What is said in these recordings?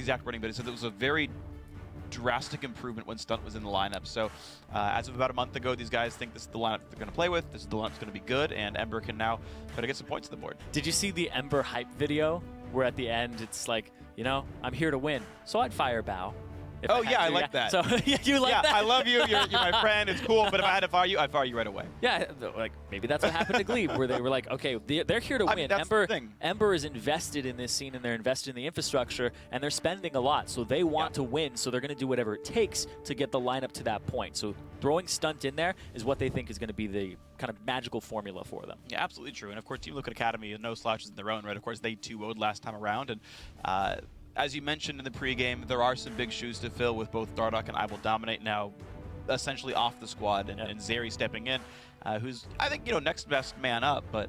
exact wording, but he said it was a very drastic improvement when Stunt was in the lineup. So as of about a month ago, these guys think this is the lineup they're going to play with. This is the lineup that's going to be good, and Ember can now try to get some points on the board. Did you see the Ember hype video where at the end it's like, you know, I'm here to win, so I'd fire Bao. Oh yeah, I like that. So you like that? Yeah, I love you. You're my friend. It's cool. But if I had to fire you, I'd fire you right away. Yeah, like maybe that's what happened to Glebe, where they were like, okay, they're here to win. That's the thing. Ember is invested in this scene, and they're invested in the infrastructure, and they're spending a lot, so they want to win. So they're going to do whatever it takes to get the lineup to that point. So throwing Stunt in there is what they think is going to be the kind of magical formula for them. Yeah, absolutely true. And of course, Team Liquid Academy, no slouches in their own, right? Of course, they 2-0'd last time around, and as you mentioned in the pregame, there are some big shoes to fill with both Dardoch and I Will Dominate now essentially off the squad, and Zeri stepping in, who's, I think, you know, next best man up, but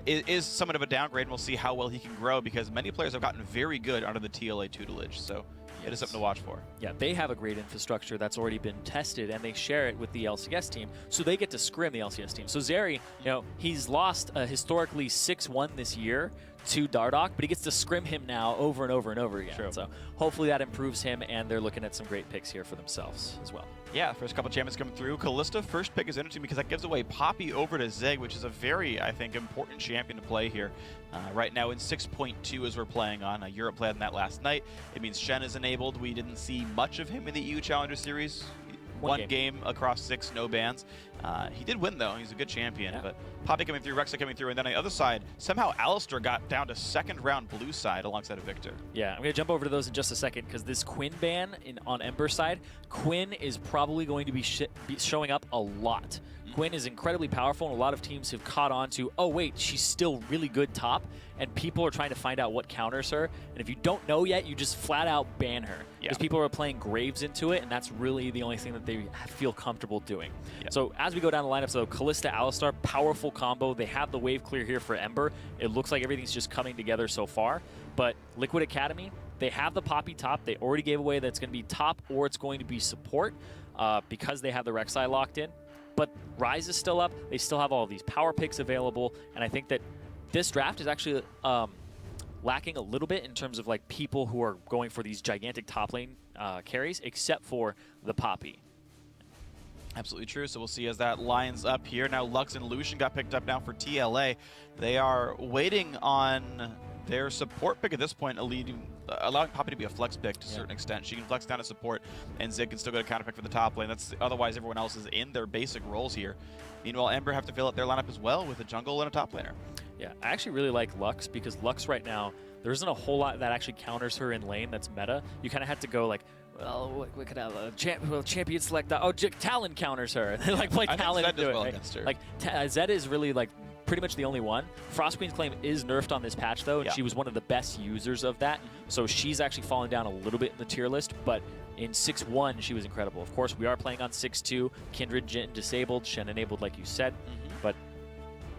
is somewhat of a downgrade, and we'll see how well he can grow, because many players have gotten very good under the TLA tutelage, so it is something to watch for. Yeah, they have a great infrastructure that's already been tested, and they share it with the LCS team, so they get to scrim the LCS team. So Zeri, you know, he's lost historically 6-1 this year to Dardoch, but he gets to scrim him now over and over and over again. True. So hopefully that improves him, and they're looking at some great picks here for themselves as well. Yeah, first couple champions coming through. Kalista, first pick is interesting because that gives away Poppy over to Zig, which is a very, I think, important champion to play here. Right now in 6.2 as we're playing on. Europe played on that last night. It means Shen is enabled. We didn't see much of him in the EU Challenger Series. One game across 6, no bans. He did win, though. He's a good champion. Yeah. But Poppy coming through, Rexa coming through, and then on the other side, somehow Alistair got down to second round blue side alongside of Victor. Yeah, I'm going to jump over to those in just a second, because this Quinn ban on Ember side, Quinn is probably going to be showing up a lot. Quinn is incredibly powerful, and a lot of teams have caught on to, oh wait, she's still really good top, and people are trying to find out what counters her, and if you don't know yet, you just flat out ban her. Because people are playing Graves into it, and that's really the only thing that they feel comfortable doing. So as we go down the lineup, so Kalista, Alistar, powerful combo. They have the wave clear here for Ember. It looks like everything's just coming together so far, but Liquid Academy, they have the Poppy top. They already gave away that it's going to be top or it's going to be support because they have the Rek'Sai locked in. But Ryze is still up. They still have all of these power picks available, and I think that this draft is actually lacking a little bit in terms of like people who are going for these gigantic top lane carries, except for the Poppy. Absolutely true. So we'll see as that lines up here. Now Lux and Lucian got picked up now for TLA. They are waiting on their support pick at this point, allowing Poppy to be a flex pick to a certain extent. She can flex down to support, and Zig can still go to counter pick for the top lane. Otherwise, everyone else is in their basic roles here. Meanwhile, Ember have to fill up their lineup as well with a jungle and a top laner. Yeah, I actually really like Lux, because Lux right now, there isn't a whole lot that actually counters her in lane that's meta. You kind of have to go like, well, what could I champion select that? Oh, Talon counters her. They like play Talon and do it. Right? Like Zed is really like pretty much the only one. Frost Queen's Claim is nerfed on this patch though, and she was one of the best users of that. So she's actually fallen down a little bit in the tier list, but in 6-1 she was incredible. Of course, we are playing on 6-2. Kindred disabled, Shen enabled like you said, but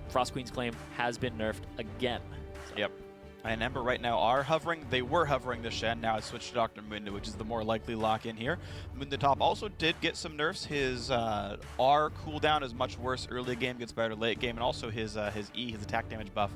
Frost Queen's Claim has been nerfed again. So. And Ember right now are hovering. They were hovering the Shen. Now it's switched to Dr. Mundo, which is the more likely lock in here. Mundo top also did get some nerfs. His R cooldown is much worse early game, gets better late game, and also his E, his attack damage buff,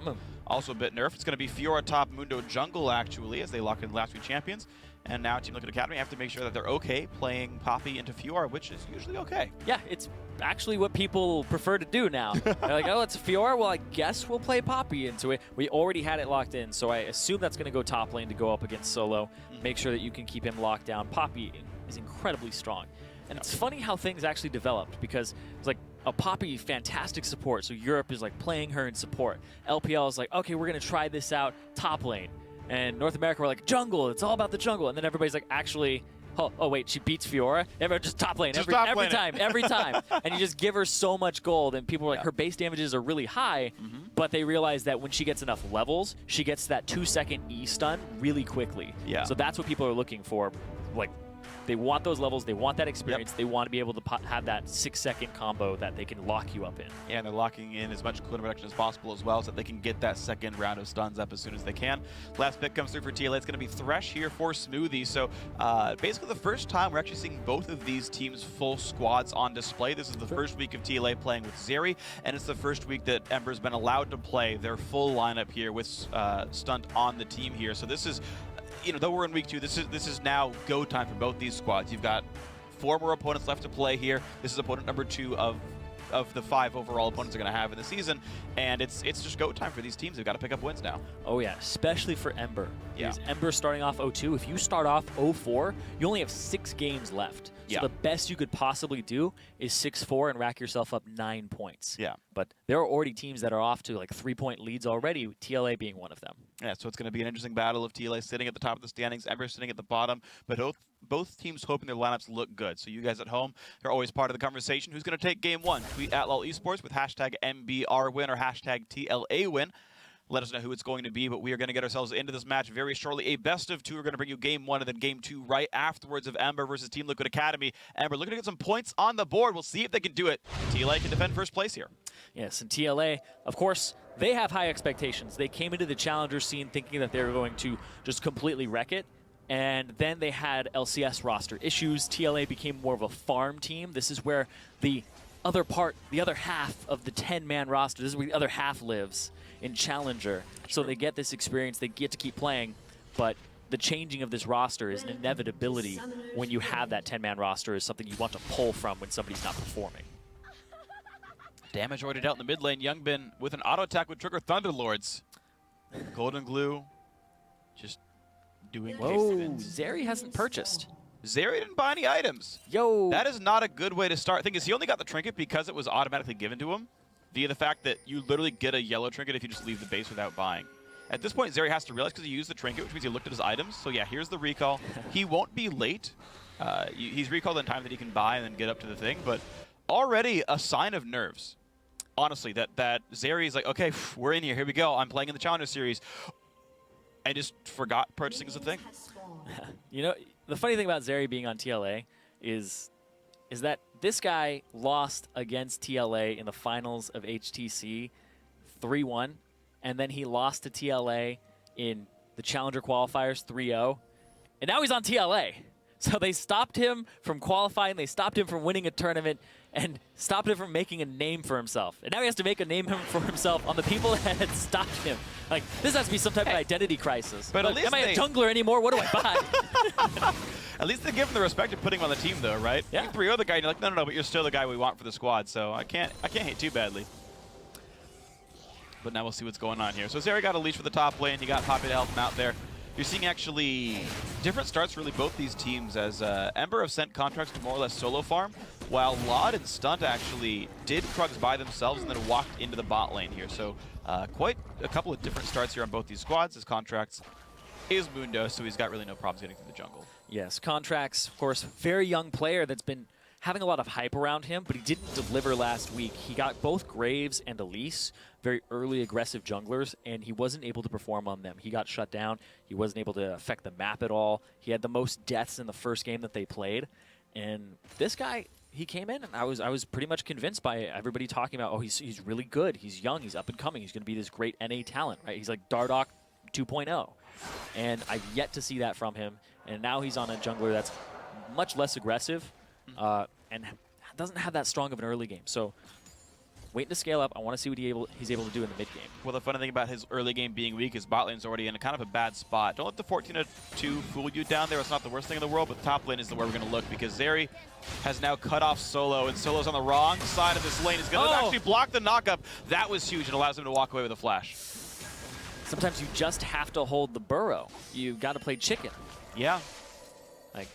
also a bit nerfed. It's going to be Fiora top, Mundo jungle actually, as they lock in the last 2 champions. And now Team Liquid Academy have to make sure that they're okay playing Poppy into Fiora, which is usually okay. Yeah, it's actually what people prefer to do now. They're like, oh, it's Fiora? Well, I guess we'll play Poppy into it. We already had it locked in, so I assume that's going to go top lane to go up against Solo. Make sure that you can keep him locked down. Poppy is incredibly strong. And it's funny how things actually developed, because it's like a Poppy, fantastic support, so Europe is like playing her in support. LPL is like, okay, we're going to try this out top lane. And North America, we're like, jungle, it's all about the jungle. And then everybody's like, actually, oh wait, she beats Fiora? Everyone just top lane, every time. And you just give her so much gold, and people are like, her base damages are really high, but they realize that when she gets enough levels, she gets that 2-second E stun really quickly. So that's what people are looking for. Like, they want those levels, they want that experience, they want to be able to have that 6-second combo that they can lock you up in. Yeah, and they're locking in as much cooldown reduction as possible as well, so that they can get that second round of stuns up as soon as they can. Last pick comes through for TLA. It's going to be Thresh here for Smoothie. So basically the first time we're actually seeing both of these teams' full squads on display. This is the first week of TLA playing with Zeri, and it's the first week that Ember's been allowed to play their full lineup here with Stunt on the team here. So this is you know, though we're in week 2, this is now go time for both these squads. You've got 4 more opponents left to play here. This is opponent number 2 of the 5 overall opponents they're going to have in the season, and it's just go time for these teams. They've got to pick up wins now. Oh yeah, especially for Ember. Yeah. Because Ember starting off 0-2, if you start off 0-4, you only have 6 games left. So Yeah. the best you could possibly do is 6-4 and rack yourself up 9 points. Yeah. But there are already teams that are off to like 3-point leads already, TLA being one of them. Yeah, so it's going to be an interesting battle of TLA sitting at the top of the standings, Ember sitting at the bottom, but both teams hoping their lineups look good. So you guys at home are always part of the conversation. Who's going to take game 1? Tweet at LOL Esports with hashtag MBR win or hashtag TLA win. Let us know who it's going to be, but we are going to get ourselves into this match very shortly. A best of 2. We're going to bring you game 1 and then game 2 right afterwards of Ember versus Team Liquid Academy. Ember looking to get some points on the board. We'll see if they can do it. TLA can defend first place here. Yes, and TLA, of course, they have high expectations. They came into the challenger scene thinking that they were going to just completely wreck it. And then they had LCS roster issues. TLA became more of a farm team. This is where the other half of the 10-man roster, this is where the other half lives in Challenger. So they get this experience, they get to keep playing, but the changing of this roster is an inevitability when you have that 10-man roster, is something you want to pull from when somebody's not performing. Damage already dealt in the mid lane. Youngbin with an auto attack would trigger Thunderlords. Golden Glue just doing Whoa, things. Zeri hasn't purchased. Zeri didn't buy any items. Yo. That is not a good way to start. Thing is, he only got the trinket because it was automatically given to him via the fact that you literally get a yellow trinket if you just leave the base without buying. At this point, Zeri has to realize because he used the trinket, which means he looked at his items. So yeah, here's the recall. He won't be late. He's recalled in time that he can buy and then get up to the thing, but already a sign of nerves. Honestly, that Zeri is like, okay, we're in here. Here we go. I'm playing in the Challenger Series. I just forgot purchasing is a thing. You know, the funny thing about Zeri being on TLA is that this guy lost against TLA in the finals of HTC 3-1, and then he lost to TLA in the Challenger qualifiers 3-0, and now he's on TLA. So they stopped him from qualifying, they stopped him from winning a tournament, and stopped him from making a name for himself. And now he has to make a name for himself on the people that had stopped him. Like, this has to be some type of identity crisis. But at least am I a jungler anymore? What do I buy? At least they give him the respect of putting him on the team, though, right? Yeah. You 3-0 the guy, and you're like, no, but you're still the guy we want for the squad, so I can't hate too badly. But now we'll see what's going on here. So Zeri got a leash for the top lane. You got Poppy to help him out there. You're seeing actually different starts for really both these teams, as Ember have sent contracts to more or less solo farm, while Laud and Stunt actually did Krugs by themselves and then walked into the bot lane here. So quite a couple of different starts here on both these squads. His contracts is Mundo, so he's got really no problems getting through the jungle. Yes, Contracts, of course, very young player that's been having a lot of hype around him, but he didn't deliver last week. He got both Graves and Elise, very early aggressive junglers, and he wasn't able to perform on them. He got shut down. He wasn't able to affect the map at all. He had the most deaths in the first game that they played. And this guy, he came in, and I was pretty much convinced by everybody talking about, oh, he's really good. He's young. He's up and coming. He's going to be this great NA talent, right? He's like Dardoch 2.0. And I've yet to see that from him. And now he's on a jungler that's much less aggressive and doesn't have that strong of an early game. So waiting to scale up. I want to see what he's able to do in the mid game. Well, the funny thing about his early game being weak is bot lane's already in a kind of a bad spot. Don't let the 14-2 fool you down there. It's not the worst thing in the world, but top lane is where we're going to look, because Zeri has now cut off Solo, and Solo's on the wrong side of this lane. He's going to actually block the knockup. That was huge and allows him to walk away with a flash. Sometimes you just have to hold the burrow. You got to play chicken. Yeah. Like,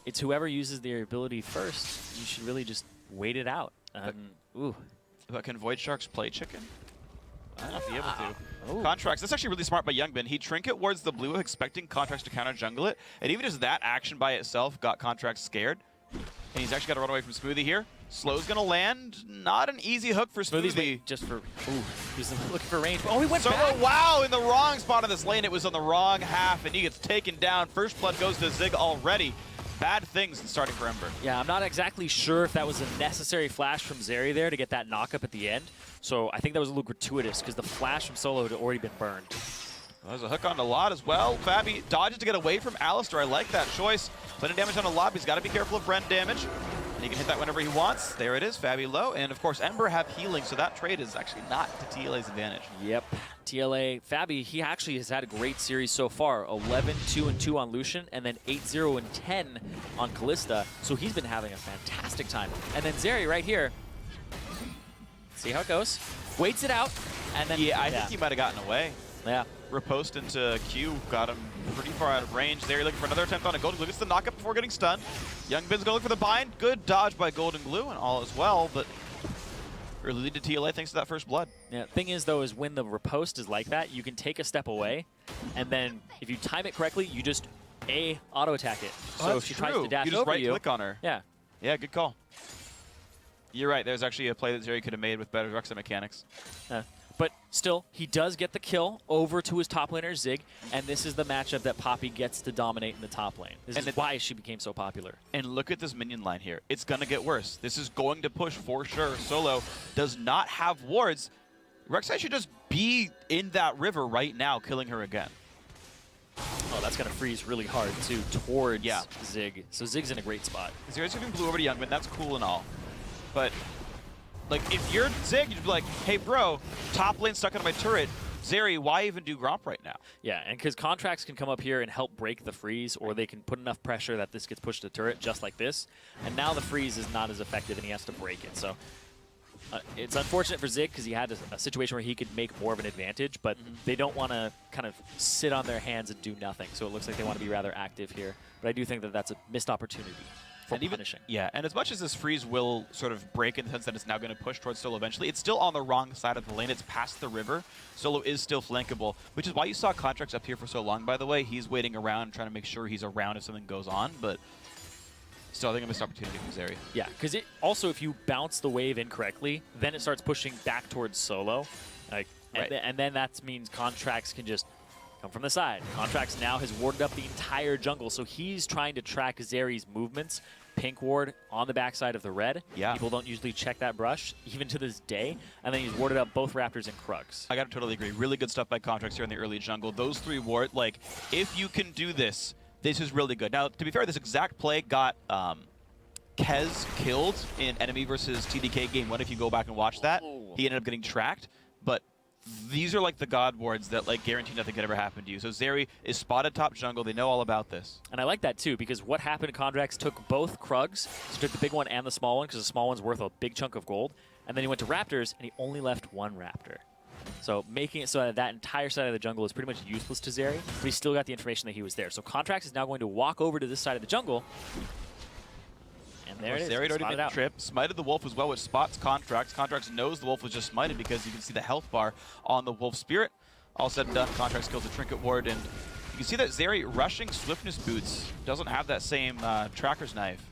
it's whoever uses their ability first. You should really just wait it out. Ooh. But can Void Sharks play chicken? I might not be able to. Ooh. Contracts, that's actually really smart by Youngbin. He trinket wards the blue, expecting Contracts to counter jungle it, and even just that action by itself got Contracts scared. And he's actually got to run away from Smoothie here. Slow's going to land. Not an easy hook for Smoothie. Just for, ooh, he's looking for range. Oh, he went Solo, back. wow, in the wrong spot of this lane. It was on the wrong half, and he gets taken down. First blood goes to Zig already. Bad things starting for Ember. Yeah, I'm not exactly sure if that was a necessary flash from Zeri there to get that knock-up at the end. So I think that was a little gratuitous, because the flash from Solo had already been burned. Well, there's a hook on Laud as well. Fabi dodges to get away from Alistar. I like that choice. Plenty of damage on Laud, but he's got to be careful of Brand damage. And he can hit that whenever he wants. There it is, Fabi low. And of course, Ember have healing, so that trade is actually not to TLA's advantage. Yep. TLA, Fabi, he actually has had a great series so far. 11-2-2 on Lucian, and then 8-0-10 on Kalista. So he's been having a fantastic time. And then Zeri right here. See how it goes. Waits it out, and then I think he might have gotten away. Yeah. Riposte into Q got him pretty far out of range. Zeri looking for another attempt on a Golden Glue. Gets the knockup before getting stunned. Youngbin's going for the bind. Good dodge by Golden Glue and all as well, but early lead to TLA thanks to that first blood. Yeah, thing is though, is when the riposte is like that, you can take a step away, and then if you time it correctly, you just auto attack it. So if she tries to dash you just over right click on her. Yeah. Yeah, good call. You're right. There's actually a play that Zeri could have made with better Rexa mechanics. But still, he does get the kill over to his top laner, Zig, and this is the matchup that Poppy gets to dominate in the top lane. This is why she became so popular. And look at this minion line here. It's going to get worse. This is going to push for sure. Solo does not have wards. Rek'Sai should just be in that river right now, killing her again. Oh, that's going to freeze really hard, too, towards Zig. So Zig's in a great spot. Zeri's giving blue over to Youngmin. That's cool and all. But like, if you're Zig, you'd be like, hey, bro, top lane stuck on my turret. Zeri, why even do Gromp right now? Yeah, and because contracts can come up here and help break the freeze, or they can put enough pressure that this gets pushed to turret just like this. And now the freeze is not as effective, and he has to break it. So it's unfortunate for Zig because he had a situation where he could make more of an advantage, but they don't want to kind of sit on their hands and do nothing. So it looks like they want to be rather active here. But I do think that that's a missed opportunity. And even, and as much as this freeze will sort of break in the sense that it's now going to push towards Solo eventually, it's still on the wrong side of the lane. It's past the river. Solo is still flankable, which is why you saw Contracts up here for so long, by the way. He's waiting around, trying to make sure he's around if something goes on, but still, I think a missed opportunity for Zeri. Yeah, because it also, if you bounce the wave incorrectly, then it starts pushing back towards Solo. Like, and then that means Contracts can just come from the side. Contracts now has warded up the entire jungle, so he's trying to track Zeri's movements. Pink ward on the backside of the red. Yeah. People don't usually check that brush, even to this day. And then he's warded up both Raptors and Krugs. I gotta totally agree. Really good stuff by Contracts here in the early jungle. Those three ward, like, if you can do this, this is really good. Now, to be fair, this exact play got Kez killed in Enemy versus TDK Game 1. If you go back and watch that, he ended up getting tracked. But these are like the god wards that like guarantee nothing could ever happen to you. So Zeri is spotted top jungle. They know all about this. And I like that too, because what happened, Contracts took both Krugs, so took the big one and the small one, because the small one's worth a big chunk of gold. And then he went to Raptors, and he only left one Raptor. So making it so that that entire side of the jungle is pretty much useless to Zeri, but he still got the information that he was there. So Contracts is now going to walk over to this side of the jungle. And there it is. Zeri already made the trip. Smited the Wolf as well, which spots Contracts. Contracts knows the Wolf was just smited because you can see the health bar on the Wolf Spirit. All said and done, Contracts kills the Trinket Ward, and you can see that Zeri rushing Swiftness Boots doesn't have that same Tracker's Knife.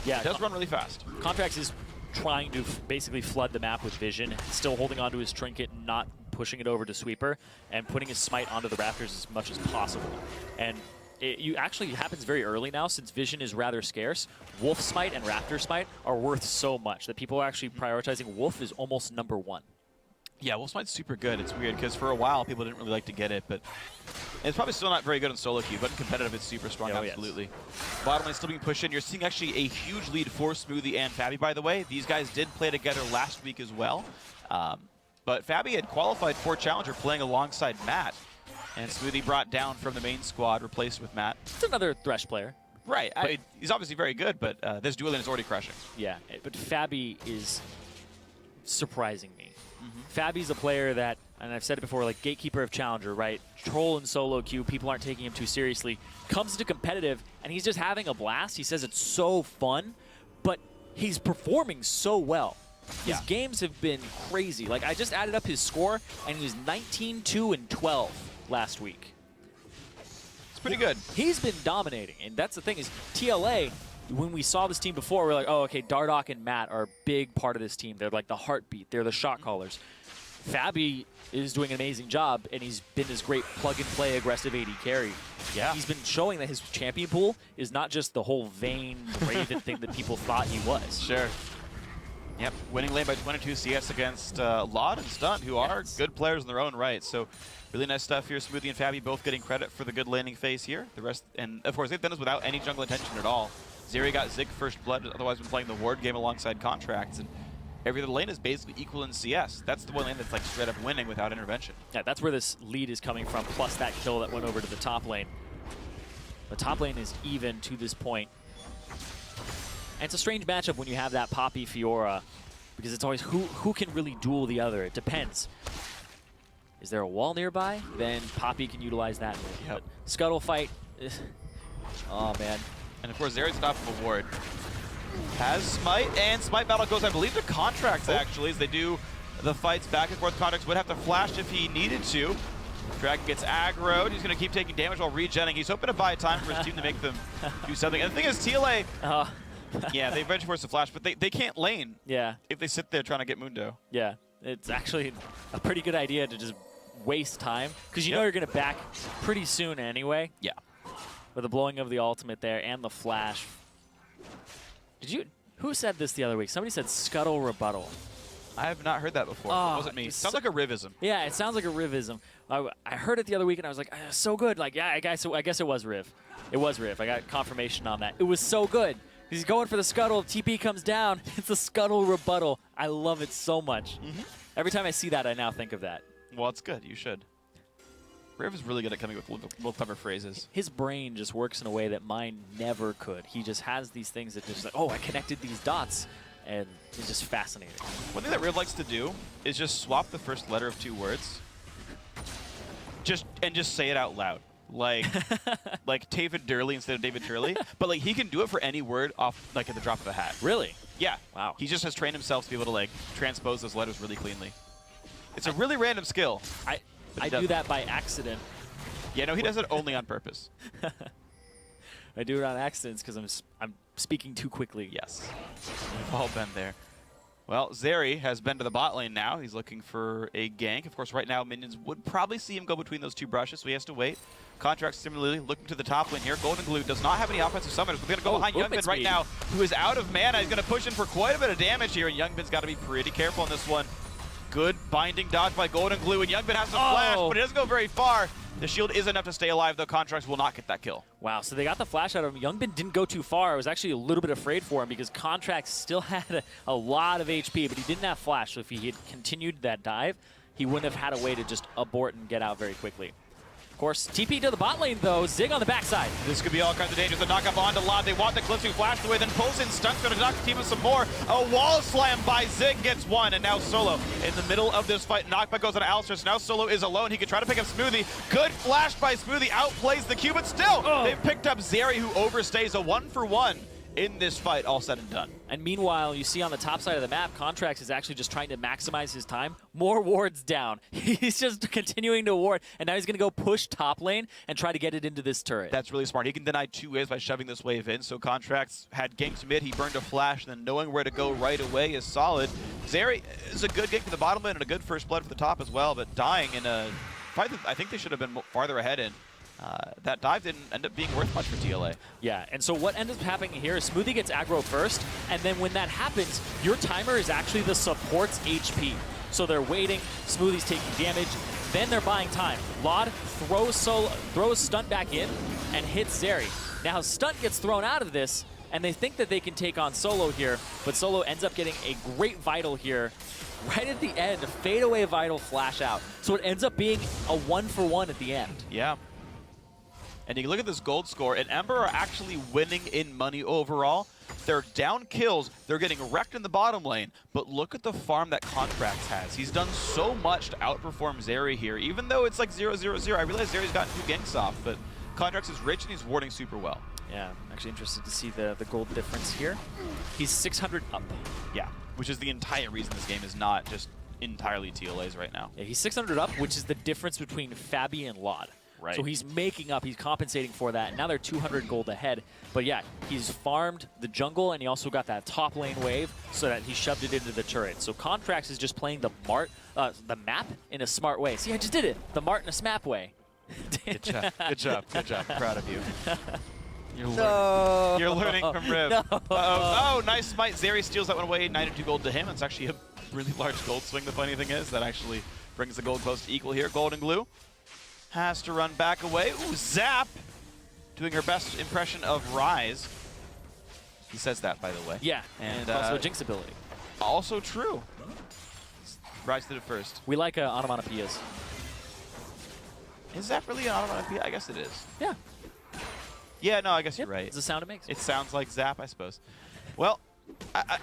Yeah, it does run really fast. Contracts is trying to basically flood the map with vision, still holding onto his Trinket, not pushing it over to Sweeper, and putting his Smite onto the Raptors as much as possible. And it actually happens very early now, since vision is rather scarce. Wolf Smite and Raptor Smite are worth so much that people are actually prioritizing Wolf is almost #1. Yeah, Wolf Smite's super good. It's weird, because for a while, people didn't really like to get it, but it's probably still not very good in solo queue, but in competitive, it's super strong, absolutely. Yes. Bottom lane still being pushed in. You're seeing actually a huge lead for Smoothie and Fabi, by the way. These guys did play together last week as well, but Fabi had qualified for Challenger playing alongside Matt. And Smoothie brought down from the main squad, replaced with Matt. It's another Thresh player. Right. I mean, he's obviously very good, but this dual lane is already crushing. Yeah, but Fabi is surprising me. Fabi's a player that, and I've said it before, like gatekeeper of Challenger, right? Troll and solo queue, people aren't taking him too seriously. Comes into competitive, and he's just having a blast. He says it's so fun, but he's performing so well. His games have been crazy. Like, I just added up his score, and he was 19-2-12 last week. It's pretty good. He's been dominating, and that's the thing is TLA, when we saw this team before, we're like, oh, okay, Dardoch and Matt are a big part of this team. They're like the heartbeat. They're the shot callers. Fabi is doing an amazing job, and he's been this great plug-and-play aggressive AD carry. Yeah. He's been showing that his champion pool is not just the whole vain Raven thing that people thought he was. Sure. Yep, winning lane by 22 CS against Laud and Stunt, who are good players in their own right. So really nice stuff here. Smoothie and Fabi both getting credit for the good laning phase here. The rest, and of course, they've done this without any jungle intention at all. Zeri got Zig first blood, otherwise been playing the ward game alongside Contracts. And every other lane is basically equal in CS. That's the one lane that's like straight up winning without intervention. Yeah, that's where this lead is coming from, plus that kill that went over to the top lane. The top lane is even to this point. And it's a strange matchup when you have that Poppy Fiora, because it's always who can really duel the other. It depends. Is there a wall nearby? Then Poppy can utilize that. Yep. Scuttle fight. Oh, man. And of course, Zeri's top of a ward. Has Smite, and Smite battle goes, I believe, to Contracts, actually, as they do the fights back and forth. Contracts would have to flash if he needed to. Dragon gets aggroed. He's going to keep taking damage while regenning. He's hoping to buy time for his team to make them do something. And the thing is, TLA, yeah, they eventually force the flash, but they can't lane if they sit there trying to get Mundo. Yeah, it's actually a pretty good idea to just waste time, because you know you're going to back pretty soon anyway. Yeah. With the blowing of the ultimate there and the flash. Who said this the other week? Somebody said scuttle rebuttal. I have not heard that before. It wasn't me. It sounds like a Rivism. Yeah, it sounds like a Rivism. I heard it the other week and I was like, so good. Like, yeah, I guess it was Riv. It was Riv. I got confirmation on that. It was so good. He's going for the scuttle. TP comes down. It's a scuttle rebuttal. I love it so much. Every time I see that, I now think of that. Well, it's good. You should. Riv is really good at coming up with little clever phrases. His brain just works in a way that mine never could. He just has these things that just like, oh, I connected these dots. And it's just fascinating. One thing that Riv likes to do is just swap the first letter of 2 words. Just say it out loud. Like like David Durley instead of David Turley. But like he can do it for any word off like at the drop of a hat. Really? Yeah. Wow. He just has trained himself to be able to like transpose those letters really cleanly. It's a really random skill. I do that by accident. Yeah, no, he does it only on purpose. I do it on accidents because I'm speaking too quickly. Yes. We've all been there. Well, Zeri has been to the bot lane now. He's looking for a gank. Of course, right now, minions would probably see him go between those 2 brushes, so he has to wait. Contract similarly looking to the top lane here. Golden Glue does not have any offensive summoners. We're going to go behind Youngbin right now, who is out of mana. He's going to push in for quite a bit of damage here, and Youngbin's got to be pretty careful on this one. Good binding dodge by Golden Glue, and Youngbin has to flash, but it doesn't go very far. The shield is enough to stay alive, though. Contracts will not get that kill. Wow, so they got the flash out of him. Youngbin didn't go too far. I was actually a little bit afraid for him because Contracts still had a lot of HP, but he didn't have flash, so if he had continued that dive, he wouldn't have had a way to just abort and get out very quickly. Of course, TP to the bot lane, though. Zig on the backside. This could be all kinds of dangerous. The knock-up onto Lod. They want the Cliff to flash away, then pulls in stunts, going to knock the team with some more. A wall slam by Zig gets 1, and now Solo in the middle of this fight. Knockback goes on Alistair, so now Solo is alone. He can try to pick up Smoothie. Good flash by Smoothie, outplays the Q, but still, they've picked up Zeri, who overstays a 1-for-1 in this fight, all said and done. And meanwhile, you see on the top side of the map, Contracts is actually just trying to maximize his time. More wards down. He's just continuing to ward, and now he's going to go push top lane and try to get it into this turret. That's really smart. He can deny 2 waves by shoving this wave in, so Contracts had ganks mid, he burned a flash, and then knowing where to go right away is solid. Zeri is a good gank for the bottom lane and a good first blood for the top as well, but dying in a fight that I think they should have been farther ahead in. That dive didn't end up being worth much for TLA. Yeah, and so what ends up happening here is Smoothie gets aggro first, and then when that happens, your timer is actually the support's HP. So they're waiting, Smoothie's taking damage, then they're buying time. Lod throws Stunt back in and hits Zeri. Now Stunt gets thrown out of this, and they think that they can take on Solo here, but Solo ends up getting a great Vital here. Right at the end, a fadeaway Vital flash out. So it ends up being a 1-for-1 at the end. Yeah. And you can look at this gold score, and Ember are actually winning in money overall. They're down kills, they're getting wrecked in the bottom lane, but look at the farm that Contracts has. He's done so much to outperform Zeri here, even though it's like 0-0-0. I realize Zeri's gotten 2 ganks off, but Contracts is rich and he's warding super well. Yeah, I'm actually interested to see the gold difference here. He's 600 up. Yeah, which is the entire reason this game is not just entirely TLA's right now. Yeah, he's 600 up, which is the difference between Fabi and Lod. Right. So he's making up, he's compensating for that. Now they're 200 gold ahead. But yeah, he's farmed the jungle and he also got that top lane wave so that he shoved it into the turret. So Contracts is just playing the map in a smart way. See, I just did it. The Mart in a smap way. Good job. Good job. Good job. Proud of you. No. You're learning from Riv. No. Oh, nice smite. Zeri steals that one away. 92 gold to him. It's actually a really large gold swing. The funny thing is that actually brings the gold close to equal here. Golden Glue has to run back away. Ooh, Zap! Doing her best impression of Rise. He says that, by the way. Yeah, and also a Jinx ability. Also true. Rise did it first. We like onomatopoeias. Is that really an onomatopoeia? I guess it is. Yeah. Yeah, no, I guess you're right. It's the sound it makes. It sounds like Zap, I suppose. Well,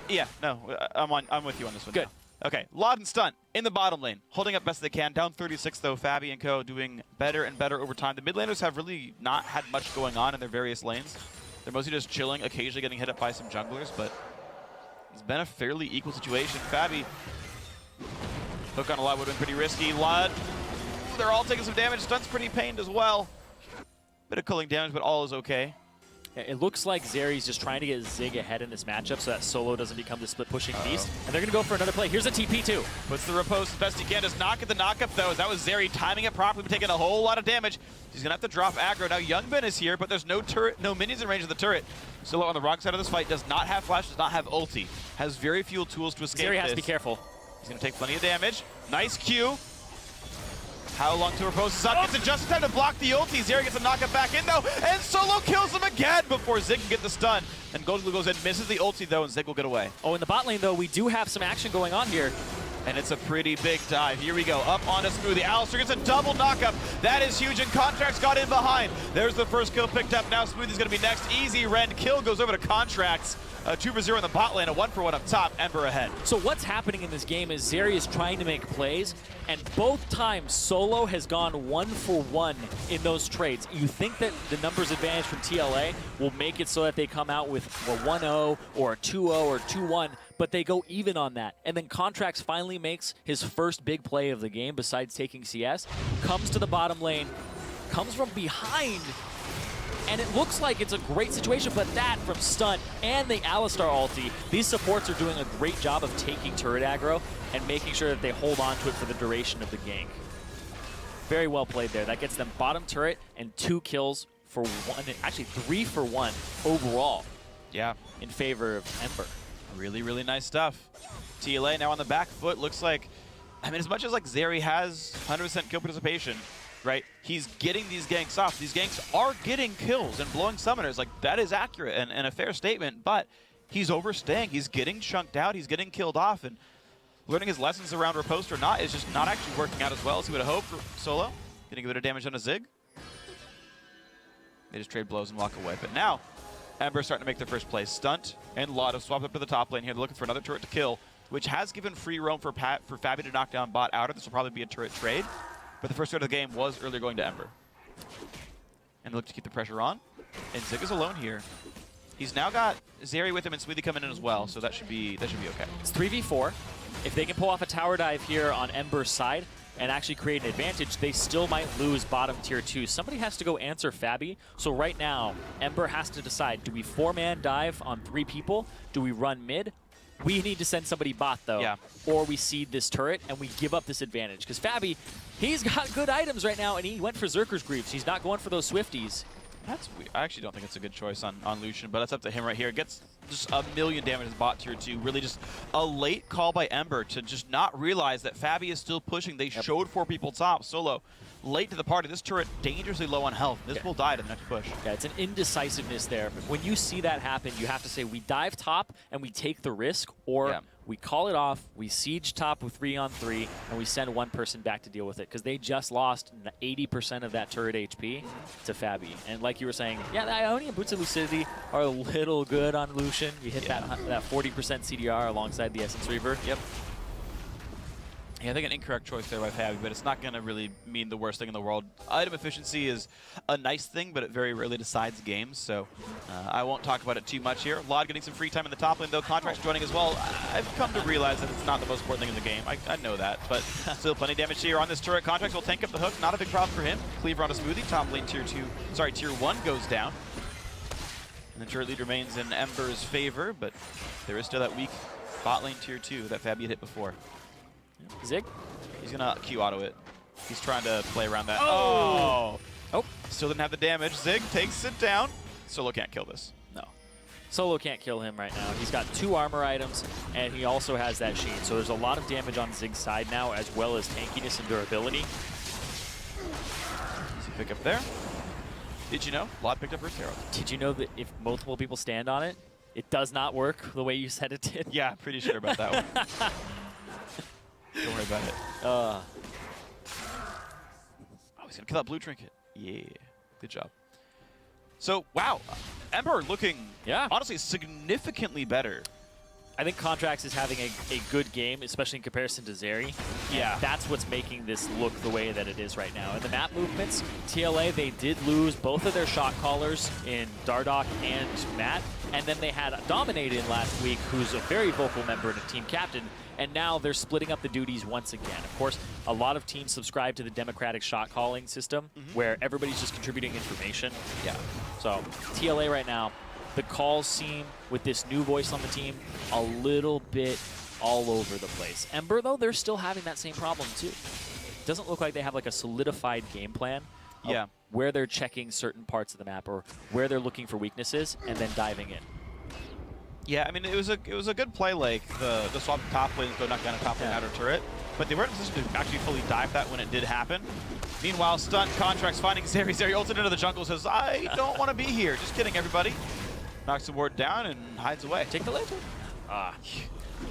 yeah, no, I'm with you on this one. Good. Now. Okay, Laud and Stunt in the bottom lane, holding up best they can. Down 36 though. Fabi and co doing better and better over time. The mid laners have really not had much going on in their various lanes. They're mostly just chilling, occasionally getting hit up by some junglers, but it's been a fairly equal situation. Fabi, hook on a Laud would have been pretty risky. Laud, they're all taking some damage. Stunt's pretty pained as well. Bit of cooling damage, but all is okay. It looks like Zeri's just trying to get Zig ahead in this matchup so that Solo doesn't become the split pushing beast. And they're going to go for another play. Here's a TP too. Puts the riposte as best he can. Does not get the knockup though. That was Zeri timing it properly, but taking a whole lot of damage. He's going to have to drop aggro. Now Youngbin is here, but there's no turret, no minions in range of the turret. Solo on the wrong side of this fight does not have flash, does not have ulti. Has very few tools to escape Zeri has this. to be careful. He's going to take plenty of damage. Nice Q. How long to riposte is up? Gets it just in time to block the ulti. Zeri gets a knockup back in though, and Solo kills him again before Zig can get the stun. And Goldblue goes in, misses the ulti though, and Zig will get away. Oh, in the bot lane though, we do have some action going on here. And it's a pretty big dive. Here we go, up onto Smoothie. Alistair gets a double knockup. That is huge, and Contracts got in behind. There's the first kill picked up. Now Smoothie's gonna be next. Easy Ren kill goes over to Contracts. 2-for-0 in the bot lane, a 1-for-1 up top, Ember ahead. So what's happening in this game is Zeri is trying to make plays, and both times Solo has gone 1-for-1 in those trades. You think that the numbers advantage from TLA will make it so that they come out with a 1-0 or a 2-0 or 2-1, but they go even on that. And then Contracts finally makes his first big play of the game besides taking CS, comes to the bottom lane, comes from behind, and it looks like it's a great situation, but that from Stunt and the Alistar ulti, these supports are doing a great job of taking turret aggro and making sure that they hold on to it for the duration of the gank. Very well played there. That gets them bottom turret and 2 kills for 1, actually 3 for 1 overall. Yeah, in favor of Ember. Really, really nice stuff. TLA now on the back foot. Looks like, I mean, as much as like Zeri has 100% kill participation, right? He's getting these ganks off. These ganks are getting kills and blowing summoners. Like, that is accurate and a fair statement, but he's overstaying. He's getting chunked out. He's getting killed off, and learning his lessons around riposte or not is just not actually working out as well as he would have hoped for Solo. Getting a bit of damage on a Zig. They just trade blows and walk away. But now, Ember starting to make their first play. Stunt and Laud have swapped up to the top lane here. They're looking for another turret to kill, which has given free roam for Fabi to knock down bot outer. This will probably be a turret trade. But the first turret of the game was earlier going to Ember. And they look to keep the pressure on. And Zig is alone here. He's now got Zeri with him and Smoothie coming in as well, so that should be okay. It's 3v4. If they can pull off a tower dive here on Ember's side and actually create an advantage, they still might lose bottom tier 2. Somebody has to go answer Fabi. So right now, Ember has to decide, do we 4-man dive on 3 people? Do we run mid? We need to send somebody bot, though, yeah. Or we seed this turret and we give up this advantage. Because Fabi, he's got good items right now, and he went for Zerker's Greaves. He's not going for those Swifties. That's weird. I actually don't think it's a good choice on Lucian, but it's up to him right here. Gets just a million damage as bot tier 2. Really just a late call by Ember to just not realize that Fabi is still pushing. They showed 4 people top. Solo late to the party. This turret dangerously low on health. This will die to the next push. Yeah, it's an indecisiveness there. But when you see that happen, you have to say we dive top and we take the risk, or we call it off, we siege top with 3-on-3, and we send one person back to deal with it. Because they just lost 80% of that turret HP to Fabi. And like you were saying, yeah, the Ionian Boots of Lucidity are a little good on Lucian. You hit that 40% CDR alongside the Essence Reaver. Yep. Yeah, I think an incorrect choice there by Fabi, but it's not going to really mean the worst thing in the world. Item efficiency is a nice thing, but it very rarely decides games, so I won't talk about it too much here. Laud getting some free time in the top lane, though. Contracts joining as well. I've come to realize that it's not the most important thing in the game. I know that, but still plenty of damage here on this turret. Contracts will tank up the hook. Not a big problem for him. Cleaver on a Smoothie. Top lane tier 1 goes down. And the turret lead remains in Ember's favor, but there is still that weak bot lane tier 2 that Fabi had hit before. Zig? He's going to Q auto it. He's trying to play around that. Oh! Still didn't have the damage. Zig takes it down. Solo can't kill this. No. Solo can't kill him right now. He's got 2 armor items, and he also has that sheen. So there's a lot of damage on Zig's side now, as well as tankiness and durability. Easy pick up there. Did you know? Laud picked up Earth Herald. Did you know that if multiple people stand on it, It does not work the way you said it did. Yeah, pretty sure about that one. Don't worry about it. Oh, he's going to kill that blue trinket. Yeah, good job. So, wow, Ember looking, honestly, significantly better. I think Contracts is having a good game, especially in comparison to Zeri. Yeah. And that's what's making this look the way that it is right now. In the map movements, TLA, they did lose both of their shot callers in Dardoch and Matt. And then they had Dominated last week, who's a very vocal member and a team captain. And now they're splitting up the duties once again. Of course, a lot of teams subscribe to the democratic shot calling system, where everybody's just contributing information. Yeah. So TLA right now, the calls seem, with this new voice on the team, a little bit all over the place. Ember, though, they're still having that same problem, too. Doesn't look like they have like a solidified game plan of where they're checking certain parts of the map or where they're looking for weaknesses and then diving in. Yeah, I mean, it was a good play, like the swap top lanes go knock down a top lane outer turret, but they weren't in position to actually fully dive that when it did happen. Meanwhile, Stunt Contracts finding Zeri. Zeri ulted into the jungle, says, I don't want to be here. Just kidding, everybody. Knocks the ward down and hides away. Take the lantern.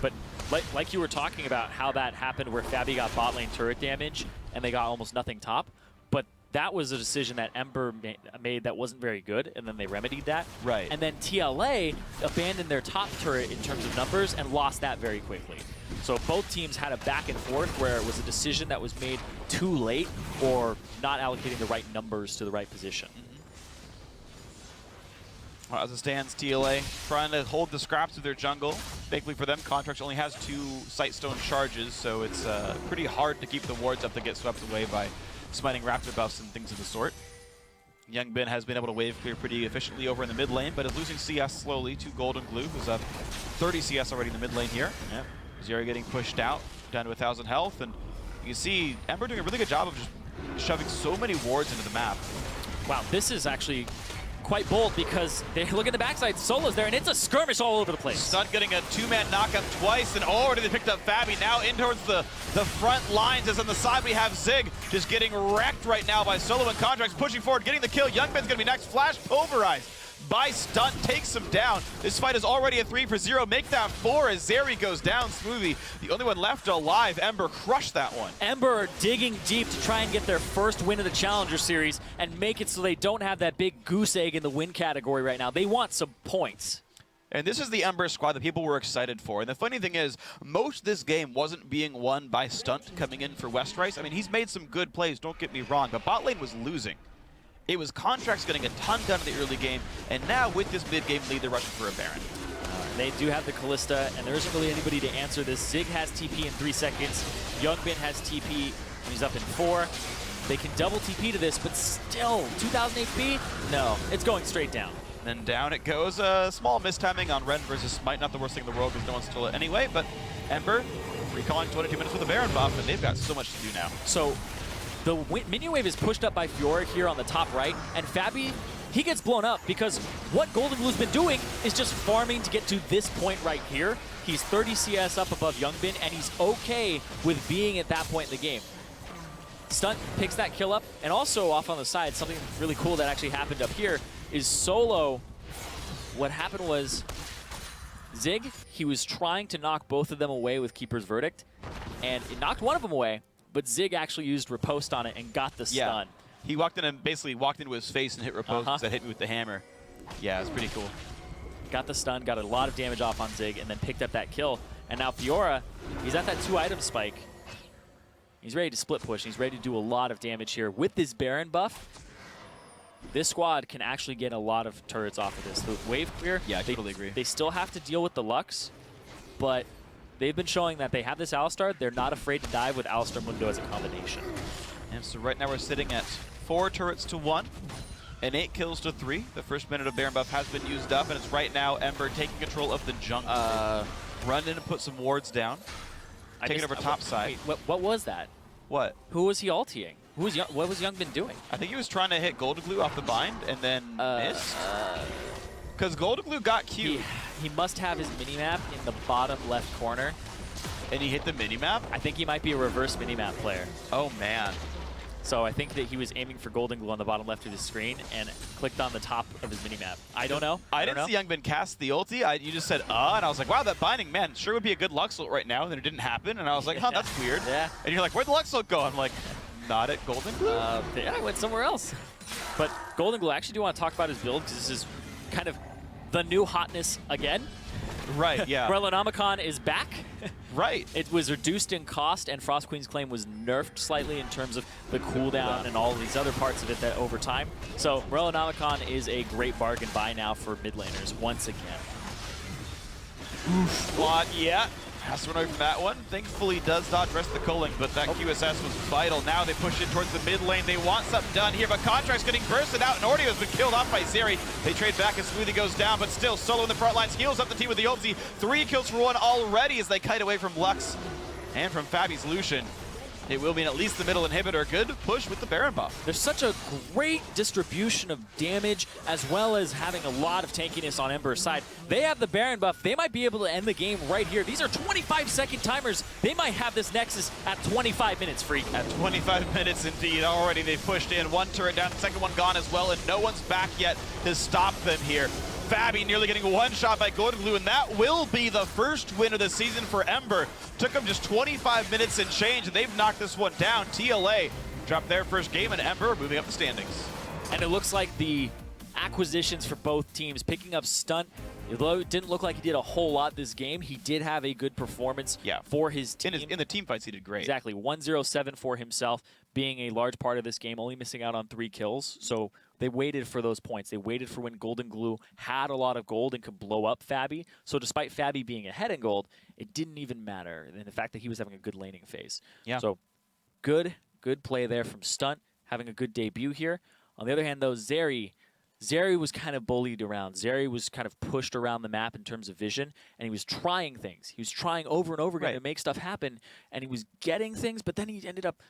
But like you were talking about how that happened where Fabi got bot lane turret damage and they got almost nothing top, but that was a decision that Ember made that wasn't very good, and then they remedied that. Right. And then TLA abandoned their top turret in terms of numbers and lost that very quickly. So both teams had a back and forth where it was a decision that was made too late or not allocating the right numbers to the right position. Well, as it stands, TLA trying to hold the scraps of their jungle. Thankfully for them, Contracts only has 2 Sightstone charges, so it's pretty hard to keep the wards up that get swept away by smiting raptor buffs and things of the sort. Youngbin has been able to wave clear pretty efficiently over in the mid lane, but is losing CS slowly to Golden Glue, who's up 30 CS already in the mid lane here. Yeah. Zeri getting pushed out, down to 1,000 health, and you can see Ember doing a really good job of just shoving so many wards into the map. Wow, this is actually quite bold because they look at the backside, Solo's there, and it's a skirmish all over the place. Stunt getting a 2-man knockup twice, and already they picked up Fabi. Now in towards the front lines, as on the side we have Zig just getting wrecked right now by Solo and Contracts, pushing forward, getting the kill. Youngbin's gonna be next. Flash pulverized by Stunt, takes him down. This fight is already a 3-for-0. Make that 4 as Zeri goes down smoothly. The only one left alive, Ember, crushed that one. Ember digging deep to try and get their first win of the Challenger Series and make it so they don't have that big goose egg in the win category right now. They want some points. And this is the Ember squad that people were excited for. And the funny thing is, most of this game wasn't being won by Stunt coming in for Westrice. I mean, he's made some good plays, don't get me wrong, but bot lane was losing. It was Contracts getting a ton done in the early game, and now with this mid-game lead, they're rushing for a Baron. They do have the Callista, and there isn't really anybody to answer this. Zig has TP in 3 seconds. Youngbin has TP, and he's up in 4. They can double TP to this, but still, 2,000 HP? No, it's going straight down. Then down it goes. A small mistiming on Ren versus Smite. Not the worst thing in the world because no one stole it anyway, but Ember recalling 22 minutes with a Baron buff, and they've got so much to do now. So the minion wave is pushed up by Fiora here on the top right, and Fabi, he gets blown up because what Golden Glue's been doing is just farming to get to this point right here. He's 30 CS up above Youngbin, and he's okay with being at that point in the game. Stunt picks that kill up, and also off on the side, something really cool that actually happened up here is Solo. What happened was Zig, he was trying to knock both of them away with Keeper's Verdict, and it knocked one of them away, but Zig actually used Riposte on it and got the stun. He walked in and basically walked into his face and hit Riposte because that hit me with the hammer. Yeah, it's pretty cool. Got the stun, got a lot of damage off on Zig, and then picked up that kill. And now Fiora, he's at that 2-item spike. He's ready to split push. He's ready to do a lot of damage here. With this Baron buff, this squad can actually get a lot of turrets off of this. The wave clear, yeah, I totally agree. They still have to deal with the Lux, but they've been showing that they have this Alistar. They're not afraid to dive with Alistar Mundo as a combination. And so right now we're sitting at 4 turrets to 1 and 8 kills to 3. The first minute of Baron buff has been used up, and it's right now Ember taking control of the jungle. Run in and put some wards down. Taking over top side. Wait, what was that? What? Who was he ultiing? What was Youngbin doing? I think he was trying to hit Golden Glue off the bind and then missed. Because Golden Glue got Q. He must have his minimap in the bottom left corner. And he hit the minimap? I think he might be a reverse minimap player. Oh, man. So I think that he was aiming for Golden Glue on the bottom left of the screen and clicked on the top of his minimap. I don't know. I didn't see Youngbin cast the ulti. You just said, and I was like, wow, that binding, man, sure would be a good Lux ult right now, and then it didn't happen, and I was like, huh, that's weird. Yeah. And you're like, where'd the Lux ult go? I'm like, not at Golden Glue? Yeah, I went somewhere else. But Golden Glue, I actually do want to talk about his build, because this is kind of the new hotness again. Right, yeah. Relonomicon is back. Right. It was reduced in cost, and Frost Queen's Claim was nerfed slightly in terms of the cooldown and all of these other parts of it that over time. So Relonomicon is a great bargain buy now for mid laners once again. Squad, yeah. Has to run away from that one. Thankfully does not dress the culling, but that QSS was vital. Now they push in towards the mid lane. They want something done here, but Contract's getting bursted out, and Ordio has been killed off by Zeri. They trade back as Smoothie goes down, but still Solo in the front lines heals up the team with the ulti. 3 kills for 1 already as they kite away from Lux and from Fabi's Lucian. It will be in at least the middle inhibitor. Good push with the Baron buff. There's such a great distribution of damage, as well as having a lot of tankiness on Ember's side. They have the Baron buff. They might be able to end the game right here. These are 25-second timers. They might have this Nexus at 25 minutes, Phreak. At 25 minutes indeed. Already they've pushed in. 1 turret down, the second one gone as well, and no one's back yet to stop them here. Fabi nearly getting one shot by Golden Glue, and that will be the first win of the season for Ember. Took them just 25 minutes and change, and they've knocked this one down. TLA dropped their first game, and Ember moving up the standings. And it looks like the acquisitions for both teams, picking up Stunt, although it didn't look like he did a whole lot this game, he did have a good performance for his team. In the team fights, he did great. Exactly. 107 for himself, being a large part of this game, only missing out on 3 kills. So they waited for those points. They waited for when Golden Glue had a lot of gold and could blow up Fabi. So despite Fabi being ahead in gold, it didn't even matter. And the fact that he was having a good laning phase. Yeah. So good play there from Stunt, having a good debut here. On the other hand, though, Zeri was kind of bullied around. Zeri was kind of pushed around the map in terms of vision, and he was trying things. He was trying over and over again to make stuff happen, and he was getting things, but then he ended up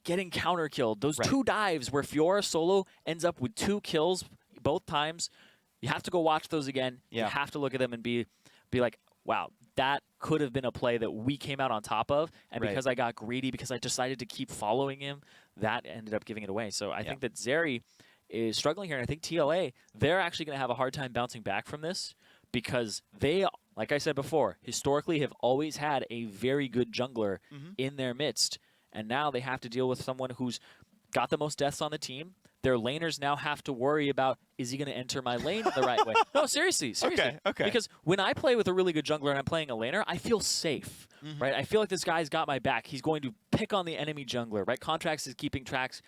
getting counter-killed. Those 2 dives where Fiora solo ends up with 2 kills both times, you have to go watch those again. You have to look at them and be like, wow, that could have been a play that we came out on top of, and because I got greedy, because I decided to keep following him, that ended up giving it away. So I think that Zeri is struggling here, and I think TLA, they're actually going to have a hard time bouncing back from this, because they, like I said before, historically have always had a very good jungler in their midst. And now they have to deal with someone who's got the most deaths on the team. Their laners now have to worry about, is he going to enter my lane the right way? No, seriously. Okay. Because when I play with a really good jungler and I'm playing a laner, I feel safe, right? I feel like this guy's got my back. He's going to pick on the enemy jungler, right? Contracts is keeping track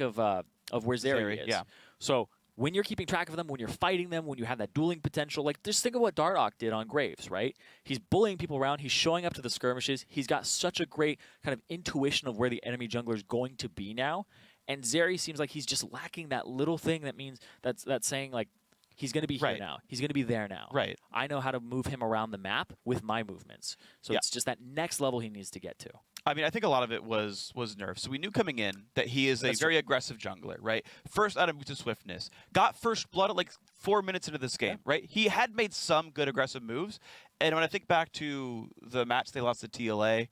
of where Zeri is. Yeah. So when you're keeping track of them, when you're fighting them, when you have that dueling potential, like just think of what Dardoch did on Graves, right? He's bullying people around. He's showing up to the skirmishes. He's got such a great kind of intuition of where the enemy jungler is going to be now. And Zeri seems like he's just lacking that little thing that means that's saying like he's going to be here now. He's going to be there now. Right. I know how to move him around the map with my movements. So it's just that next level he needs to get to. I mean, I think a lot of it was nerf. So we knew coming in that he is a very aggressive jungler, right? First out of to swiftness. Got first blood at like 4 minutes into this game, right? He had made some good aggressive moves. And when I think back to the match they lost to TLA,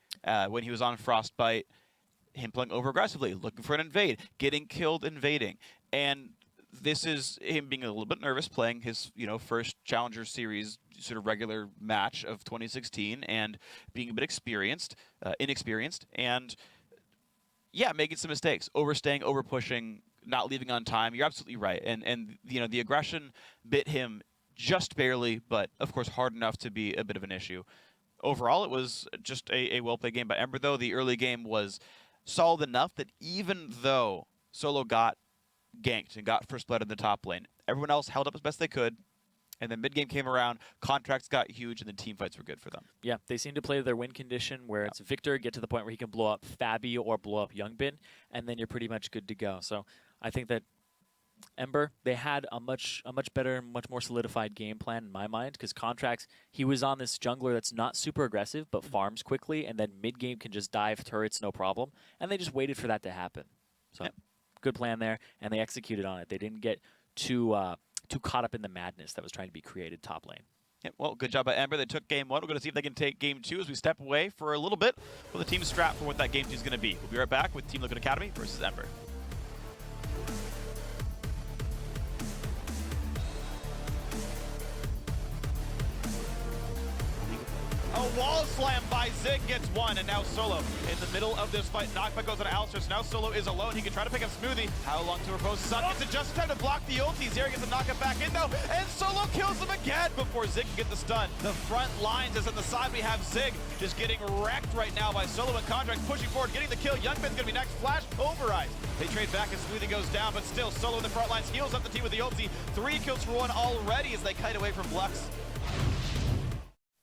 when he was on Frostbite, him playing over aggressively, looking for an invade, getting killed, invading. And this is him being a little bit nervous playing his, first Challenger Series sort of regular match of 2016 and being a bit inexperienced, and making some mistakes, overstaying, overpushing, not leaving on time. You're absolutely right. And the aggression bit him just barely, but of course hard enough to be a bit of an issue. Overall, it was just a well-played game by Ember, though. The early game was solid enough that even though Solo got ganked and got first blood in the top lane, everyone else held up as best they could. And then mid-game came around, contracts got huge, and then team fights were good for them. Yeah, they seem to play their win condition where it's Victor, get to the point where he can blow up Fabi or blow up Youngbin, and then you're pretty much good to go. So I think that Ember, they had a much better, much more solidified game plan in my mind, because Contracts, he was on this jungler that's not super aggressive, but farms quickly, and then mid-game can just dive turrets, no problem. And they just waited for that to happen. So good plan there, and they executed on it. They didn't get too caught up in the madness that was trying to be created top lane. Yeah, well, good job by Ember. They took game 1. We're going to see if they can take game 2 as we step away for a little bit with the team strap for what that game 2 is going to be. We'll be right back with Team Liquid Academy versus Ember. wall slam by Zig gets one, and now Solo in the middle of this fight. Knockback goes on Alistair, so now Solo is alone. He can try to pick up Smoothie. How long to repose? Sun gets it just in time to block the ulti. Zirene gets to knock it back in though, and Solo kills him again before Zig can get the stun. The front lines is on the side. We have Zig just getting wrecked right now by Solo and Contract, pushing forward, getting the kill. Youngman's gonna be next. Flash pulverized. They trade back as Smoothie goes down, but still Solo in the front lines heals up the team with the ulti. 3 kills for one already as they kite away from Lux.